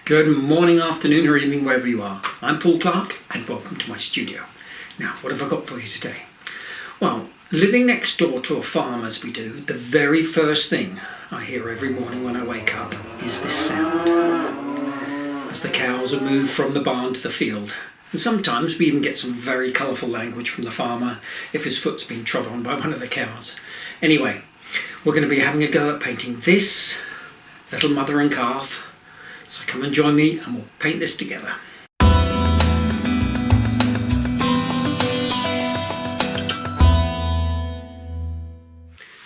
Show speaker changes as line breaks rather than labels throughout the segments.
Good morning, afternoon or evening, wherever you are. I'm Paul Clark and welcome to my studio. Now, what have I got for you today? Well, living next door to a farm as we do, the very first thing I hear every morning when I wake up is this sound. As the cows are moved from the barn to the field. And sometimes we even get some very colourful language from the farmer if his foot's been trod on by one of the cows. Anyway, we're going to be having a go at painting this little mother and calf. So come and join me and we'll paint this together.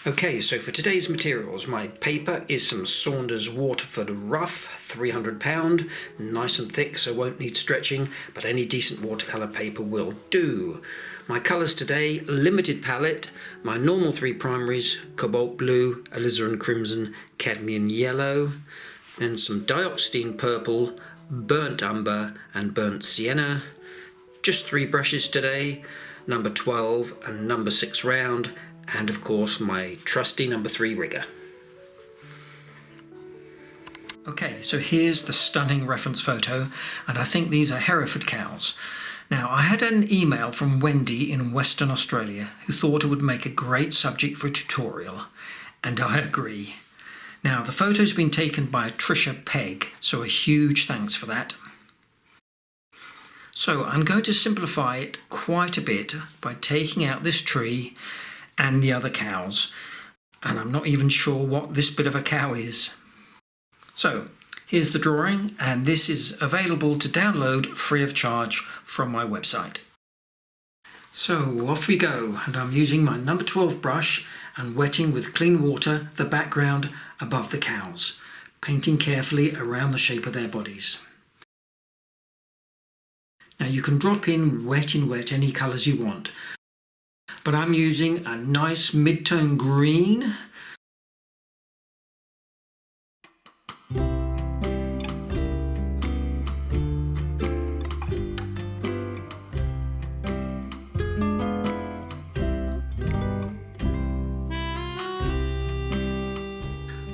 Okay, so for today's materials, my paper is some Saunders Waterford rough, £300, nice and thick so won't need stretching, but any decent watercolour paper will do. My colours today, limited palette, my normal three primaries, Cobalt blue, Alizarin crimson, Cadmium yellow, then some Dioxazine purple, burnt Umber and burnt Sienna. Just three brushes today, number 12 and number 6 round, and of course my trusty number 3 rigger. Okay, so here's the stunning reference photo, and I think these are Hereford cows. Now, I had an email from Wendy in Western Australia who thought it would make a great subject for a tutorial, and I agree. Now, the photo's been taken by Trisha Pegg, so a huge thanks for that. So I'm going to simplify it quite a bit by taking out this tree and the other cows, and I'm not even sure what this bit of a cow is. So here's the drawing, and this is available to download free of charge from my website. So off we go, and I'm using my number 12 brush and wetting with clean water the background above the cows, painting carefully around the shape of their bodies. Now you can drop in wet any colours you want, but I'm using a nice mid-tone green,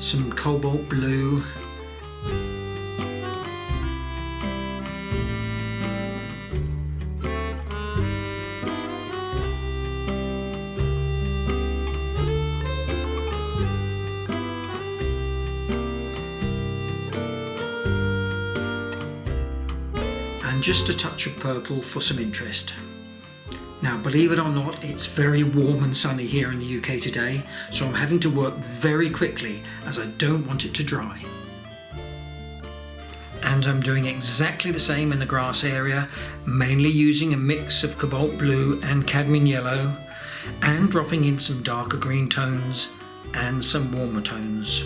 some cobalt blue, and just a touch of purple for some interest. Now, believe it or not, it's very warm and sunny here in the UK today, so I'm having to work very quickly as I don't want it to dry. And I'm doing exactly the same in the grass area, mainly using a mix of cobalt blue and cadmium yellow, and dropping in some darker green tones and some warmer tones.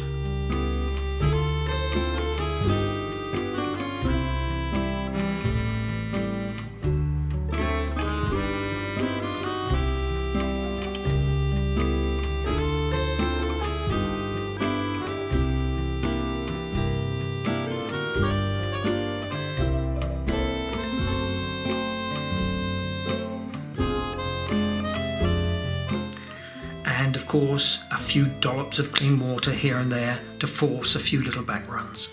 And of course a few dollops of clean water here and there to force a few little back runs.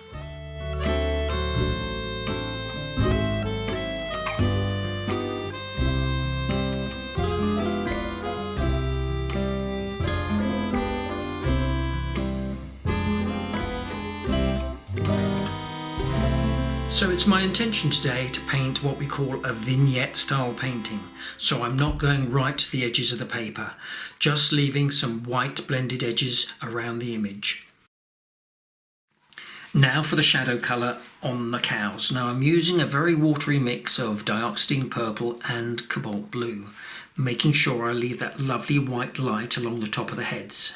So it's my intention today to paint what we call a vignette style painting, so I'm not going right to the edges of the paper, just leaving some white blended edges around the image. Now for the shadow colour on the cows. Now I'm using a very watery mix of Dioxazine purple and cobalt blue, making sure I leave that lovely white light along the top of the heads.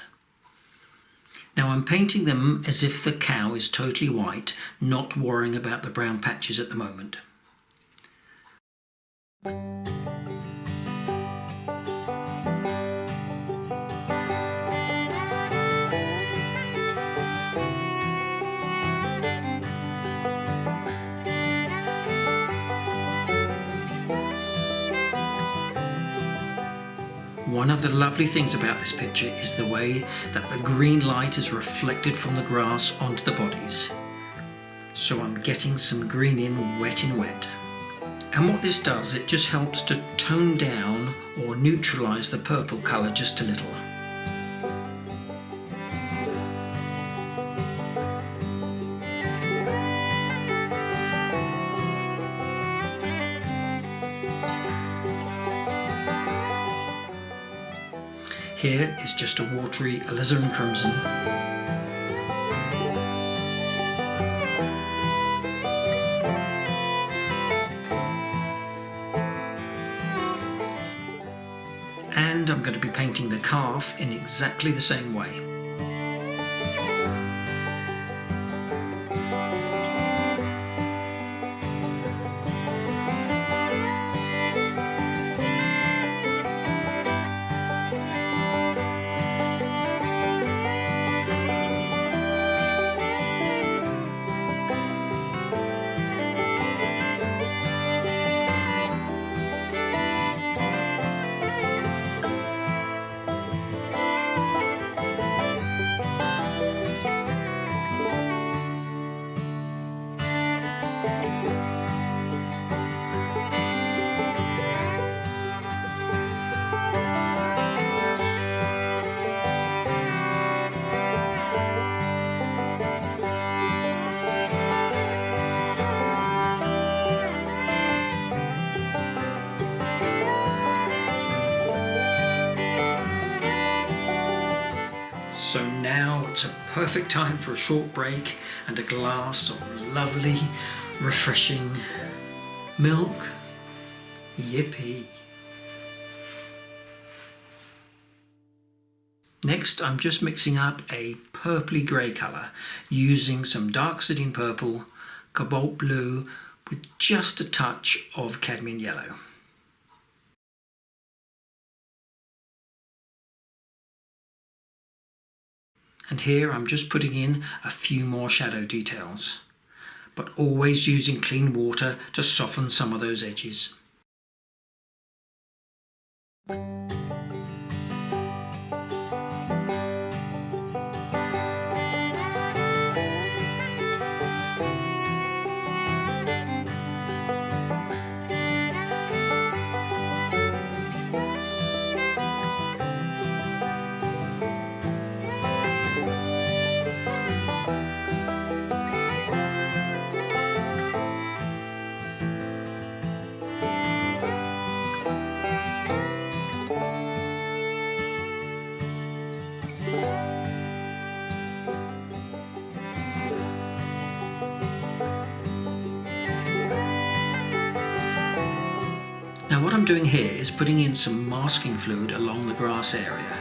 Now I'm painting them as if the cow is totally white, not worrying about the brown patches at the moment. One of the lovely things about this picture is the way that the green light is reflected from the grass onto the bodies. So I'm getting some green in wet. And what this does, it just helps to tone down or neutralise the purple colour just a little. Here is just a watery alizarin crimson. And I'm going to be painting the calf in exactly the same way. So now it's a perfect time for a short break and a glass of lovely, refreshing milk. Yippee! Next, I'm just mixing up a purpley grey colour using some Dioxazine purple, Cobalt blue with just a touch of Cadmium yellow. And here I'm just putting in a few more shadow details, but always using clean water to soften some of those edges. Now what I'm doing here is putting in some masking fluid along the grass area.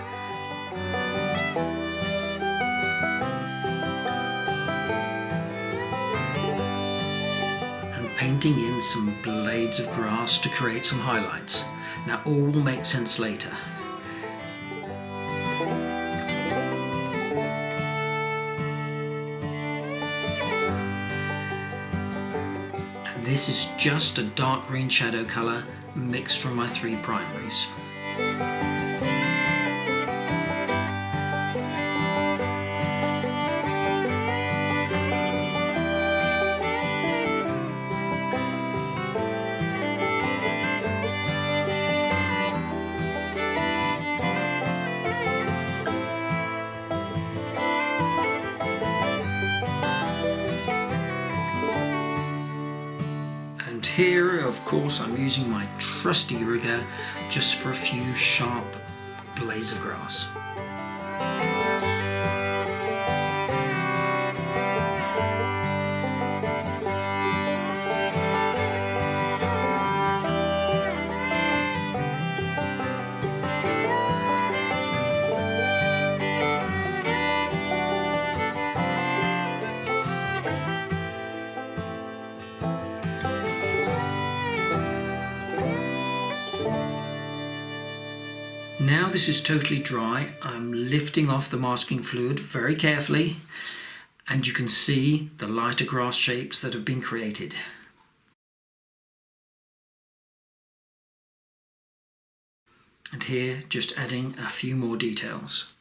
And painting in some blades of grass to create some highlights. Now all will make sense later. And this is just a dark green shadow colour mixed from my 3 primaries. And here, of course, I'm using my trusty rigger just for a few sharp blades of grass. Now this is totally dry, I'm lifting off the masking fluid very carefully, and you can see the lighter grass shapes that have been created. And here just adding a few more details.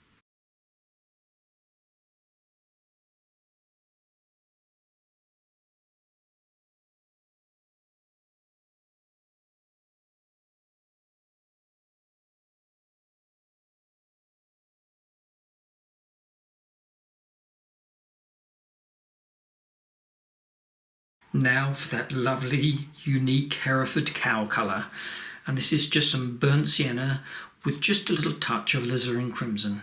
Now for that lovely, unique Hereford cow colour. And this is just some burnt sienna with just a little touch of alizarin crimson.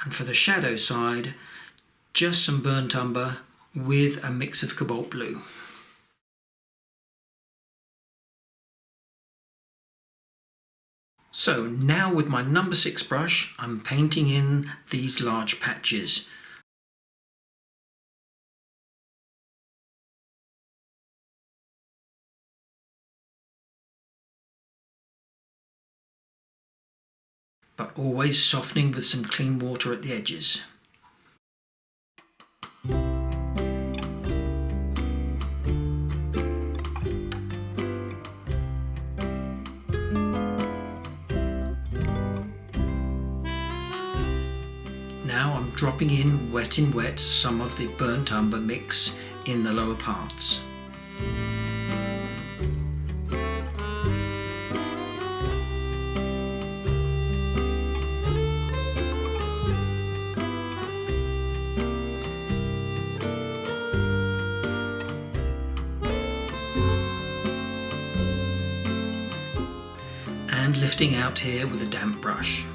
And for the shadow side, just some burnt umber with a mix of cobalt blue. So now with my number 6 brush, I'm painting in these large patches. But always softening with some clean water at the edges. Now I'm dropping in wet some of the burnt umber mix in the lower parts. And lifting out here with a damp brush.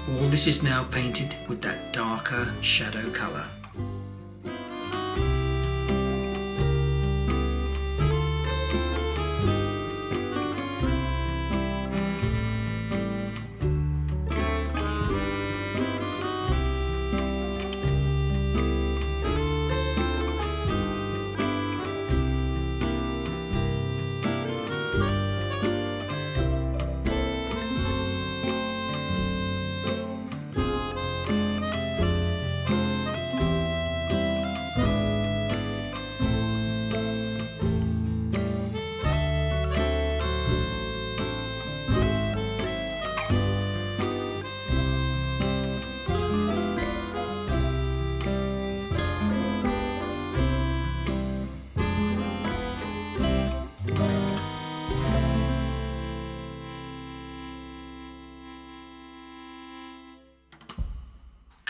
All this is now painted with that darker shadow colour.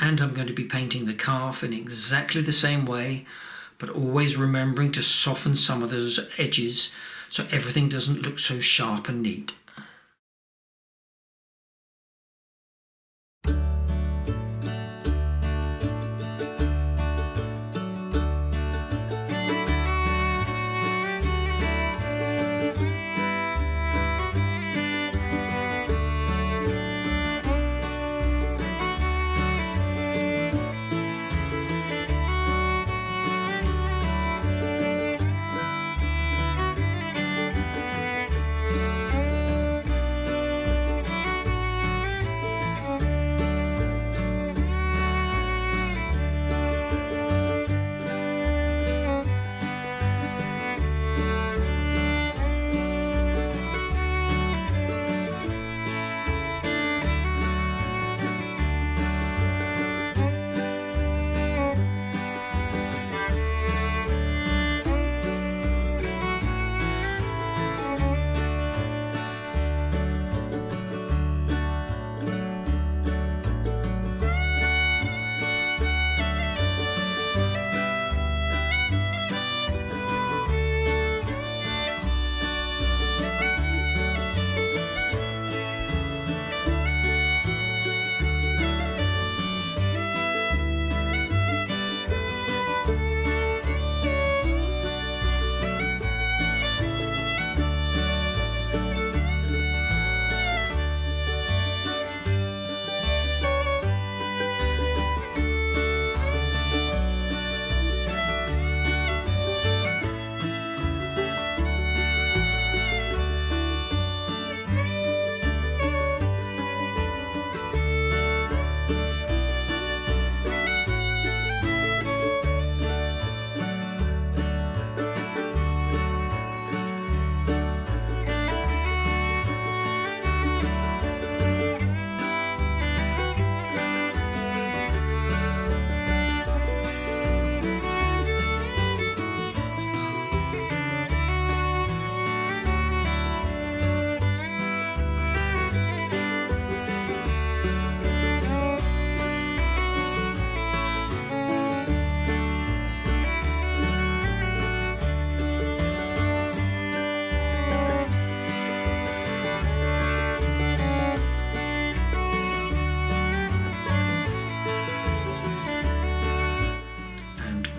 And I'm going to be painting the calf in exactly the same way, but always remembering to soften some of those edges so everything doesn't look so sharp and neat.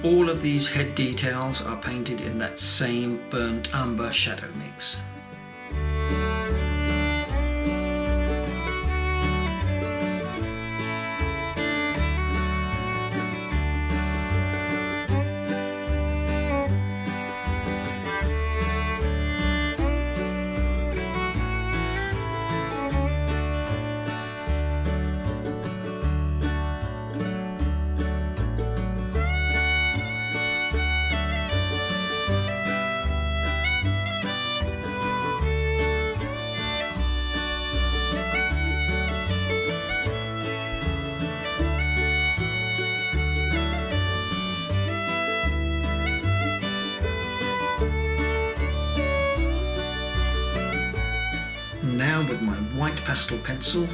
all of these head details are painted in that same burnt umber shadow mix. Now with my white pastel pencil,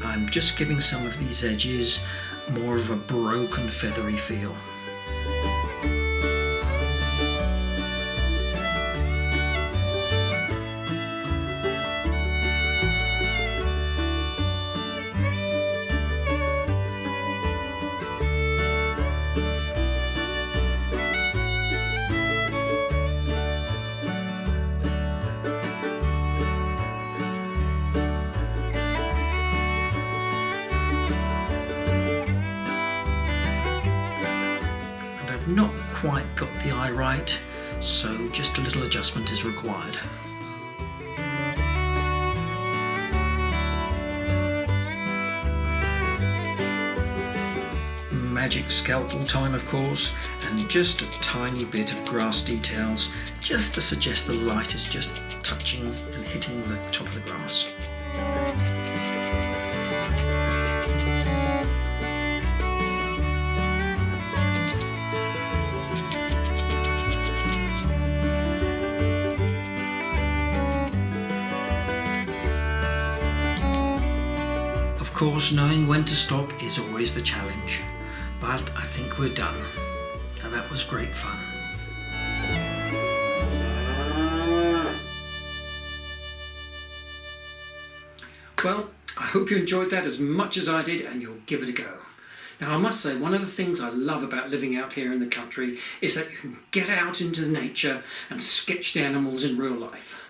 I'm just giving some of these edges more of a broken feathery feel. Not quite got the eye right, so just a little adjustment is required. Magic scalpel time, of course, and just a tiny bit of grass details, just to suggest the light is just touching and hitting the top of the grass. Of course, knowing when to stop is always the challenge, but I think we're done, and that was great fun. Well, I hope you enjoyed that as much as I did, and you'll give it a go. Now, I must say, one of the things I love about living out here in the country is that you can get out into nature and sketch the animals in real life.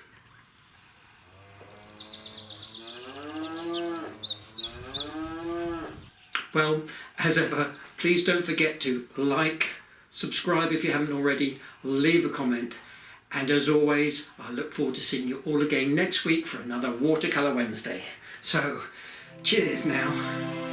Well, as ever, please don't forget to like, subscribe if you haven't already, leave a comment, and as always, I look forward to seeing you all again next week for another Watercolour Wednesday. So, cheers now.